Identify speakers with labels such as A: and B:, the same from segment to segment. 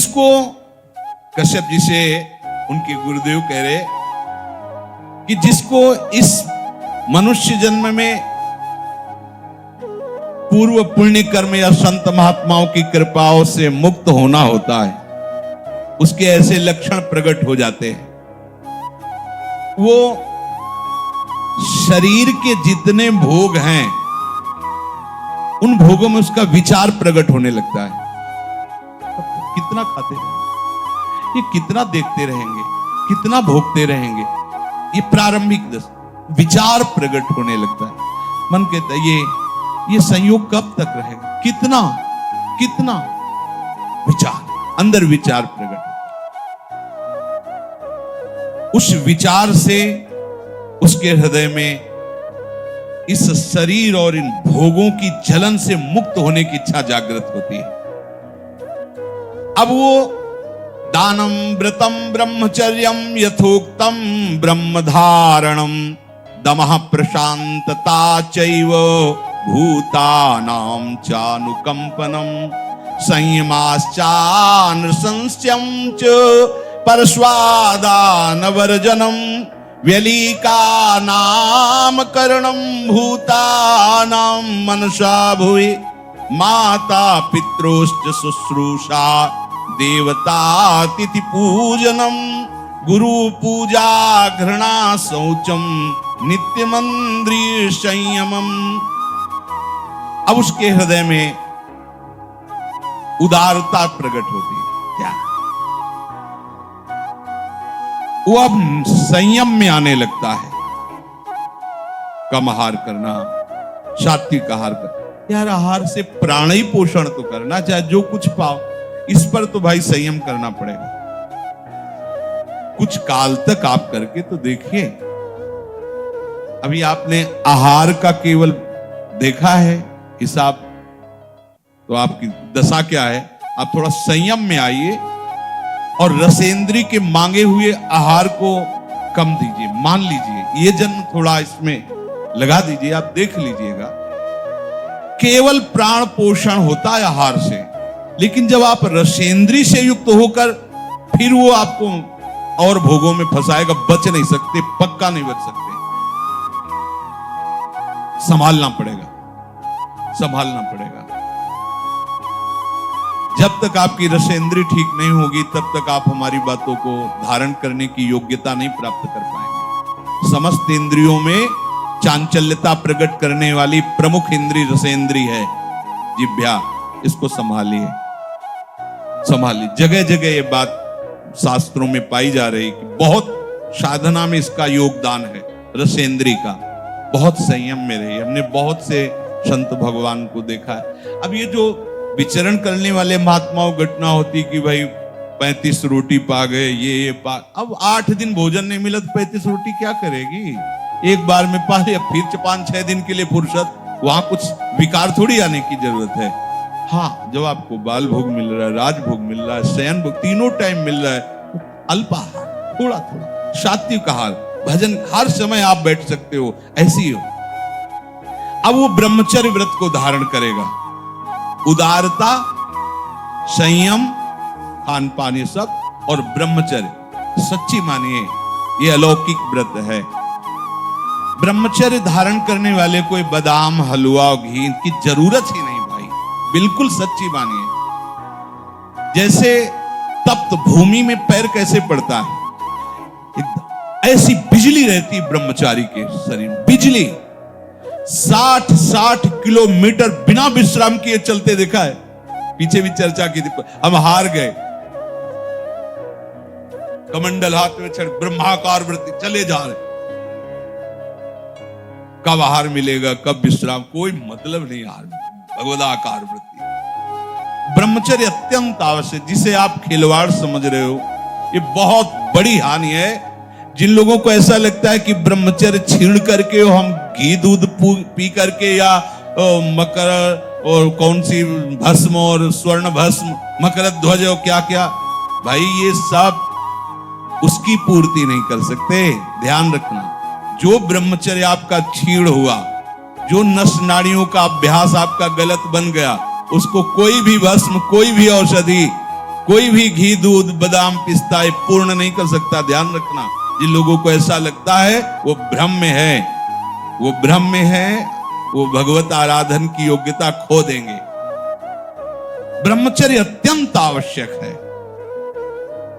A: जिसको कश्यप जी से उनके गुरुदेव कह रहे कि जिसको इस मनुष्य जन्म में पूर्व पुण्य कर्म या संत महात्माओं की कृपाओं से मुक्त होना होता है, उसके ऐसे लक्षण प्रकट हो जाते हैं। वो शरीर के जितने भोग हैं उन भोगों में उसका विचार प्रकट होने लगता है। कितना खाते रहेंगे, ये कितना देखते रहेंगे, कितना भोगते रहेंगे, ये प्रारंभिक विचार प्रकट होने लगता है। मन कहता है ये संयोग कब तक रहेगा, कितना कितना विचार, अंदर विचार प्रकट होता है। उस विचार से उसके हृदय में इस शरीर और इन भोगों की जलन से मुक्त होने की इच्छा जागृत होती है। अब वो दानम व्रतम ब्रह्मचर्यम यथोक्तम ब्रह्मधारणम दमः प्रशांतता चैव भूतानां चानुकंपनम संयमाश्चानुशंस्यं च परस्वादानवर्जनम व्यलीका नाम करणम भूतानां मनसा भुवि माता पित्रोश्च शुश्रूषा देवतातिथि पूजनम गुरु पूजा घृणा शौचम नित्यमंद्रिय संयमम। अब उसके हृदय में उदारता प्रकट होती है। क्या वो अब संयम में आने लगता है। कम आहार करना, सात्विक आहार करना। यार आहार से प्राण ही पोषण तो करना, चाहे जो कुछ पाओ, इस पर तो भाई संयम करना पड़ेगा। कुछ काल तक आप करके तो देखिए। अभी आपने आहार का केवल देखा है हिसाब, तो आपकी दशा क्या है। आप थोड़ा संयम में आइए और रसेंद्री के मांगे हुए आहार को कम दीजिए, मान लीजिए। ये जन्म थोड़ा इसमें लगा दीजिए, आप देख लीजिएगा। केवल प्राण पोषण होता है आहार से, लेकिन जब आप रसेंद्री से युक्त होकर फिर वो आपको और भोगों में फंसाएगा, बच नहीं सकते, पक्का नहीं बच सकते। संभालना पड़ेगा, संभालना पड़ेगा। जब तक आपकी रसेंद्री ठीक नहीं होगी, तब तक आप हमारी बातों को धारण करने की योग्यता नहीं प्राप्त कर पाएंगे। समस्त इंद्रियों में चांचल्यता प्रकट करने वाली प्रमुख इंद्री रसेंद्री है जिह्वा। इसको संभालिए, संभालिए। जगह जगह ये बात शास्त्रों में पाई जा रही कि बहुत साधना में इसका योगदान है रसेंद्री का। बहुत संयम में रही। हमने बहुत से संत भगवान को देखा है। अब ये जो विचरण करने वाले महात्माओं घटना होती कि भाई 35 रोटी पा गए, ये पा, अब 8 दिन भोजन नहीं मिला तो 35 रोटी क्या करेगी। एक बार में पा लिया, फिर 5-6 दिन के लिए फुर्सत, वहां कुछ विकार थोड़ी आने की जरूरत है। हाँ, जब आपको बाल भोग मिल रहा है, राज भोग मिल रहा है, शयन भोग तीनों टाइम मिल रहा है, अल्पाहार, थोड़ा थोड़ा सात्विक आहार, भजन, हर समय आप बैठ सकते हो, ऐसी हो। अब वो ब्रह्मचर्य व्रत को धारण करेगा। उदारता, संयम, खान पान, ये सब, और ब्रह्मचर्य। सच्ची मानिए ये अलौकिक व्रत है। ब्रह्मचर्य धारण करने वाले कोई बादाम, हलवा, घी की जरूरत ही नहीं भाई, बिल्कुल सच्ची मानिए। जैसे तप्त भूमि में पैर कैसे पड़ता है, ऐसी बिजली रहती ब्रह्मचारी के शरीर, बिजली। 60 किलोमीटर बिना विश्राम किए चलते देखा है। पीछे भी चर्चा की थी, हम हार गए। कमंडल हाथ में छड़, ब्रह्माकार वृत्ति, चले जा रहे। कब आहार मिलेगा, कब विश्राम, कोई मतलब नहीं। आहार भगवदाकार वृत्ति, ब्रह्मचर्य अत्यंत आवश्यक। जिसे आप खिलवाड़ समझ रहे हो, ये बहुत बड़ी हानि है। जिन लोगों को ऐसा लगता है कि ब्रह्मचर्य छीण करके हम घी दूध पी करके, या मकर और कौन सी भस्म और स्वर्ण भस्म, मकर ध्वज और क्या क्या, भाई ये सब उसकी पूर्ति नहीं कर सकते। ध्यान रखना, जो ब्रह्मचर्य आपका छीण हुआ, जो नस नाड़ियों का अभ्यास आपका गलत बन गया, उसको कोई भी भस्म, कोई भी औषधि, कोई भी घी, दूध, बादाम, पिस्ता ये पूर्ण नहीं कर सकता। ध्यान रखना, जिन लोगों को ऐसा लगता है वो भ्रम में है, वो भ्रम में है, वो भगवत आराधन की योग्यता खो देंगे। ब्रह्मचर्य अत्यंत आवश्यक है।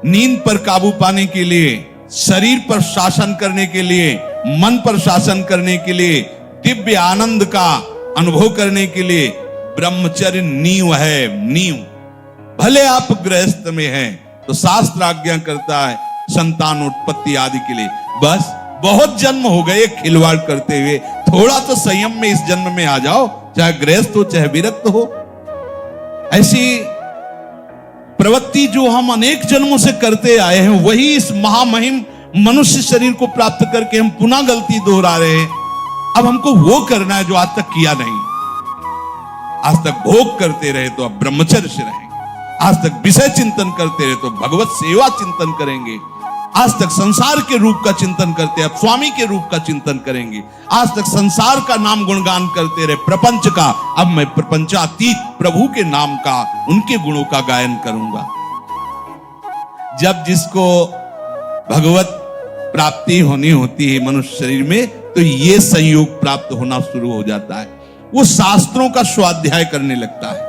A: नींद पर काबू पाने के लिए, शरीर पर शासन करने के लिए, मन पर शासन करने के लिए, दिव्य आनंद का अनुभव करने के लिए ब्रह्मचर्य नींव है, नींव। भले आप गृहस्थ में हैं तो शास्त्र आज्ञा करता है संतान उत्पत्ति आदि के लिए। बस बहुत जन्म हो गए खिलवाड़ करते हुए, थोड़ा तो संयम में इस जन्म में आ जाओ, चाहे गृहस्थ हो चाहे विरक्त हो। ऐसी प्रवृत्ति जो हम अनेक जन्मों से करते आए हैं, वही इस महामहिम मनुष्य शरीर को प्राप्त करके हम पुनः गलती दोहरा रहे हैं। अब हमको वो करना है जो आज तक किया नहीं। आज तक भोग करते रहे तो अब ब्रह्मचर्य से रहेंगे, आज तक विषय चिंतन करते रहे तो भगवत सेवा चिंतन करेंगे, आज तक संसार के रूप का चिंतन करते अब स्वामी के रूप का चिंतन करेंगे, आज तक संसार का नाम गुणगान करते रहे, प्रपंच का, अब मैं प्रपंचातीत प्रभु के नाम का, उनके गुणों का गायन करूंगा। जब जिसको भगवत प्राप्ति होनी होती है मनुष्य शरीर में, तो ये संयोग प्राप्त होना शुरू हो जाता है। वो शास्त्रों का स्वाध्याय करने लगता है।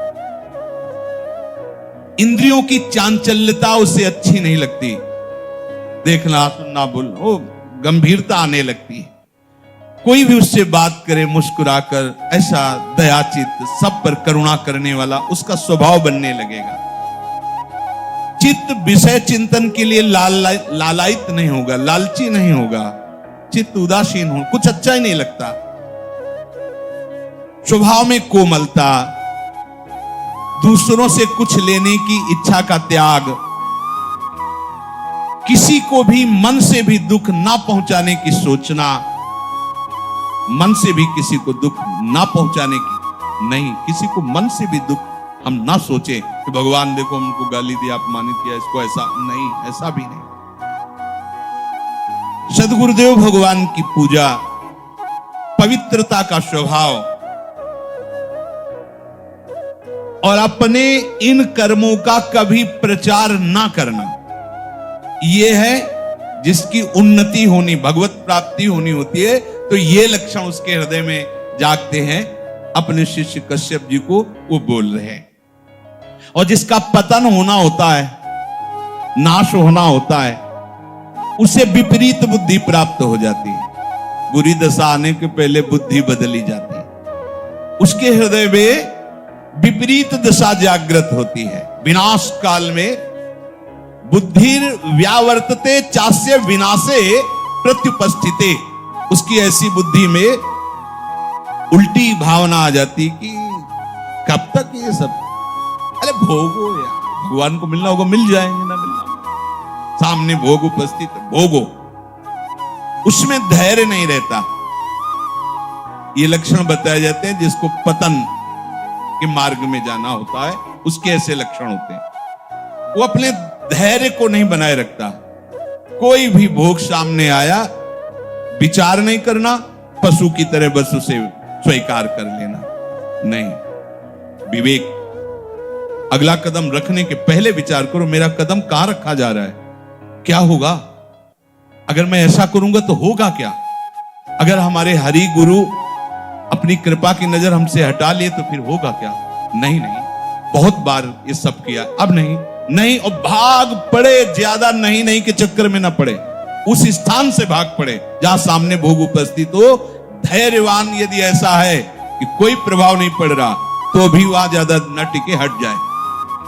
A: इंद्रियों की चांचल्यता उसे अच्छी नहीं लगती, देखना सुनना बोलना, वो गंभीरता आने लगती है। कोई भी उससे बात करे मुस्कुराकर, ऐसा दयाचित, सब पर करुणा करने वाला उसका स्वभाव बनने लगेगा। चित्त विषय चिंतन के लिए लालायित नहीं होगा, लालची नहीं होगा, चित्त उदासीन हो, कुछ अच्छा ही नहीं लगता। स्वभाव में कोमलता, दूसरों से कुछ लेने की इच्छा का त्याग, किसी को भी मन से भी दुख ना पहुंचाने की सोचना, मन से भी किसी को दुख ना पहुंचाने की नहीं, किसी को मन से भी दुख हम ना सोचे कि भगवान देखो हमको गाली दिया, अपमानित किया, इसको ऐसा नहीं, ऐसा भी नहीं। सद्गुरुदेव भगवान की पूजा, पवित्रता का स्वभाव और अपने इन कर्मों का कभी प्रचार ना करना, यह है जिसकी उन्नति होनी, भगवत प्राप्ति होनी होती है। तो ये लक्षण उसके हृदय में जागते हैं। अपने शिष्य कश्यप जी को वो बोल रहे हैं। और जिसका पतन होना होता है, नाश होना होता है, उसे विपरीत बुद्धि प्राप्त हो जाती है। बुरी दशा आने के पहले बुद्धि बदली जाती है। उसके हृदय में विपरीत दशा जागृत होती है। विनाश काल में बुद्धि व्यावर्तते चास्य विनाशे प्रत्युपस्थिते, उसकी ऐसी बुद्धि में उल्टी भावना आ जाती कि कब तक ये सब, अरे भोगो यार, भगवान को मिलना होगा मिल जाएंगे, ना मिलना होगा, सामने भोग उपस्थित, भोगो। उसमें धैर्य नहीं रहता। ये लक्षण बताए जाते हैं जिसको पतन के मार्ग में जाना होता है, उसके ऐसे लक्षण होते हैं। वो अपने धैर्य को नहीं बनाए रखता। कोई भी भोग सामने आया, विचार नहीं करना, पशु की तरह बस उसे स्वीकार कर लेना, नहीं। विवेक, अगला कदम रखने के पहले विचार करो, मेरा कदम कहां रखा जा रहा है, क्या होगा, अगर मैं ऐसा करूंगा तो होगा क्या। अगर हमारे हरि गुरु अपनी कृपा की नजर हमसे हटा लिए तो फिर होगा क्या। नहीं नहीं, बहुत बार ये सब किया, अब नहीं नहीं, और भाग पड़े, ज्यादा नहीं नहीं के चक्कर में ना पड़े, उस स्थान से भाग पड़े जहां सामने भोग उपस्थित हो। धैर्यवान यदि ऐसा है कि कोई प्रभाव नहीं पड़ रहा, तो भी वहां ज्यादा न टिके, हट जाए।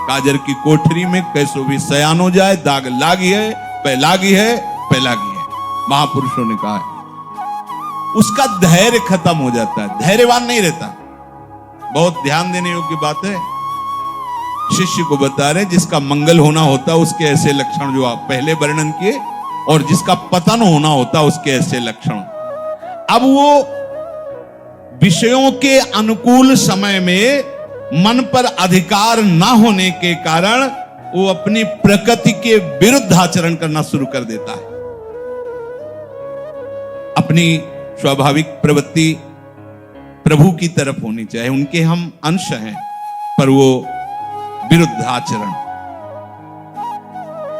A: काजर की कोठरी में कैसो भी सयान हो जाए, दाग लागी है, पैलागी है, पैलागी है, महापुरुषों ने कहा है। उसका धैर्य खत्म हो जाता है, धैर्यवान नहीं रहता। बहुत ध्यान देने योग्य बात है। शिष्य को बता रहे जिसका मंगल होना होता उसके ऐसे लक्षण जो आप पहले वर्णन किए, और जिसका पतन होना होता उसके ऐसे लक्षण। अब वो विषयों के अनुकूल समय में मन पर अधिकार ना होने के कारण वो अपनी प्रकृति के विरुद्ध आचरण करना शुरू कर देता है। अपनी स्वाभाविक प्रवृत्ति प्रभु की तरफ होनी चाहिए, उनके हम अंश हैं, पर वो विरुद्ध आचरण,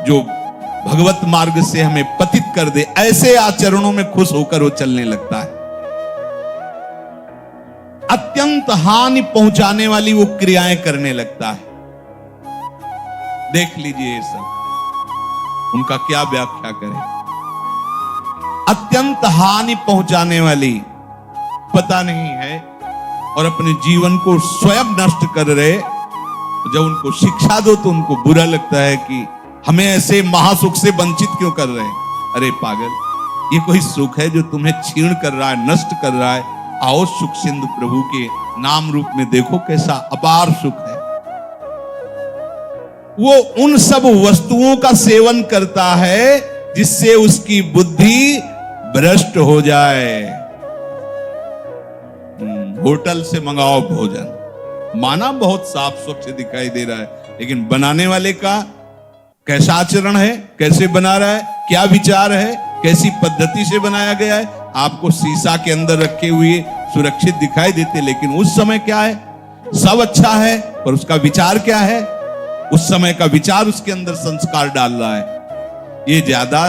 A: जो भगवत मार्ग से हमें पतित कर दे, ऐसे आचरणों में खुश होकर वो चलने लगता है। अत्यंत हानि पहुंचाने वाली वो क्रियाएं करने लगता है। देख लीजिए ये सब, उनका क्या व्याख्या करें। अत्यंत हानि पहुंचाने वाली, पता नहीं है, और अपने जीवन को स्वयं नष्ट कर रहे। जब उनको शिक्षा दो तो उनको बुरा लगता है कि हमें ऐसे महासुख से वंचित क्यों कर रहे हैं। अरे पागल, ये कोई सुख है जो तुम्हें क्षीण कर रहा है, नष्ट कर रहा है। आओ सुख सिंधु प्रभु के नाम रूप में देखो, कैसा अपार सुख है। वो उन सब वस्तुओं का सेवन करता है जिससे उसकी बुद्धि भ्रष्ट हो जाए। होटल से मंगाओ भोजन, माना बहुत साफ स्वच्छ दिखाई दे रहा है, लेकिन बनाने वाले का कैसा आचरण है, कैसे बना रहा है, क्या विचार है, कैसी पद्धति से बनाया गया है। आपको शीशा के अंदर रखे हुए सुरक्षित दिखाई देते, लेकिन उस समय क्या है, सब अच्छा है, पर उसका विचार क्या है, उस समय का विचार उसके अंदर संस्कार डाल रहा है। ये ज्यादा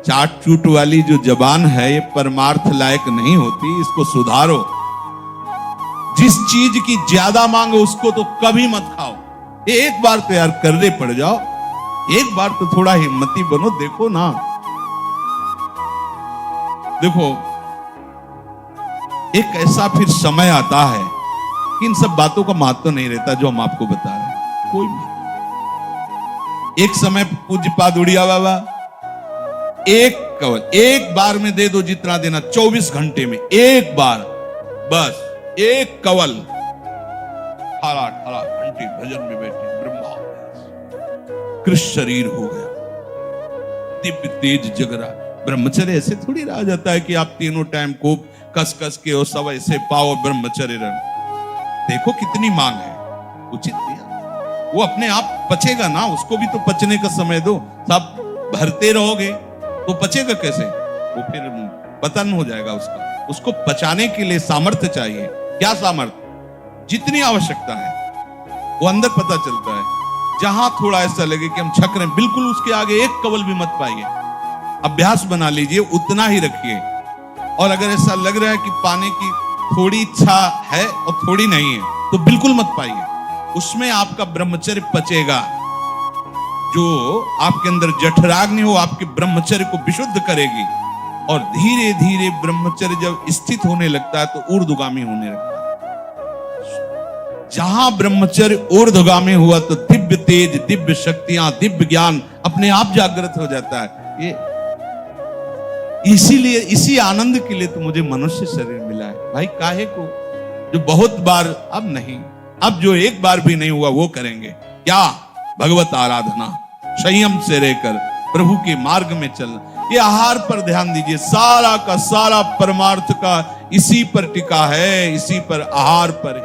A: चाट चूट वाली जो जबान है, ये परमार्थ लायक नहीं होती, इसको सुधारो। जिस चीज की ज्यादा मांग है उसको तो कभी मत खाओ। एक बार तो यार कर्रे पड़ जाओ, एक बार तो थोड़ा हिम्मती बनो। देखो ना, देखो एक ऐसा फिर समय आता है कि इन सब बातों का महत्व नहीं रहता जो हम आपको बता रहे हैं, कोई नहीं। एक समय पूज्य पाद उड़िया बाबा एक कवल एक बार में दे दो, जितना देना, 24 घंटे में एक बार, बस एक कवल। 18 घंटे भजन में बैठे, ब्रह्मा कृष्ण शरीर हो गया, दिव्य तेज जग रहा। ब्रह्मचर्य ऐसे थोड़ी रहा जाता है कि आप तीनों टाइम को कस कस के और सब ऐसे पाओ ब्रह्मचर्य रह। देखो कितनी मांग है, उचित दिया। वो अपने आप पचेगा ना, उसको भी तो पचने का समय दो। सब भरते रहोगे तो पचेगा कैसे, वो फिर पतन हो जाएगा उसका। उसको पचाने के लिए सामर्थ्य चाहिए। क्या सामर्थ्य, जितनी आवश्यकता है वो अंदर पता चलता है। जहां थोड़ा ऐसा लगे कि हम छक रहे हैं, बिल्कुल उसके आगे एक कवल भी मत पाइए। अभ्यास बना लीजिए, उतना ही रखिए। और अगर ऐसा लग रहा है कि पाने की थोड़ी इच्छा है और थोड़ी नहीं है, तो बिल्कुल मत पाइए। उसमें आपका ब्रह्मचर्य पचेगा। जो आपके अंदर जठराग्नि हो, आपके ब्रह्मचर्य को विशुद्ध करेगी। और धीरे धीरे ब्रह्मचर्य जब स्थित होने लगता है तो ऊर्ध्वगामी होने लगता है। जहां ब्रह्मचर्य ऊर्ध्वगामी हुआ तो दिव्य तेज, दिव्य शक्तियां, दिव्य ज्ञान अपने आप जागृत हो जाता है। ये इसीलिए, इसी आनंद के लिए तो मुझे मनुष्य शरीर मिला है भाई। काहे को, जो बहुत बार, अब नहीं, अब जो एक बार भी नहीं हुआ वो करेंगे। क्या, भगवत आराधना, संयम से रहकर प्रभु के मार्ग में चलना। ये आहार पर ध्यान दीजिए, सारा का सारा परमार्थ का इसी पर टिका है, इसी पर, आहार पर।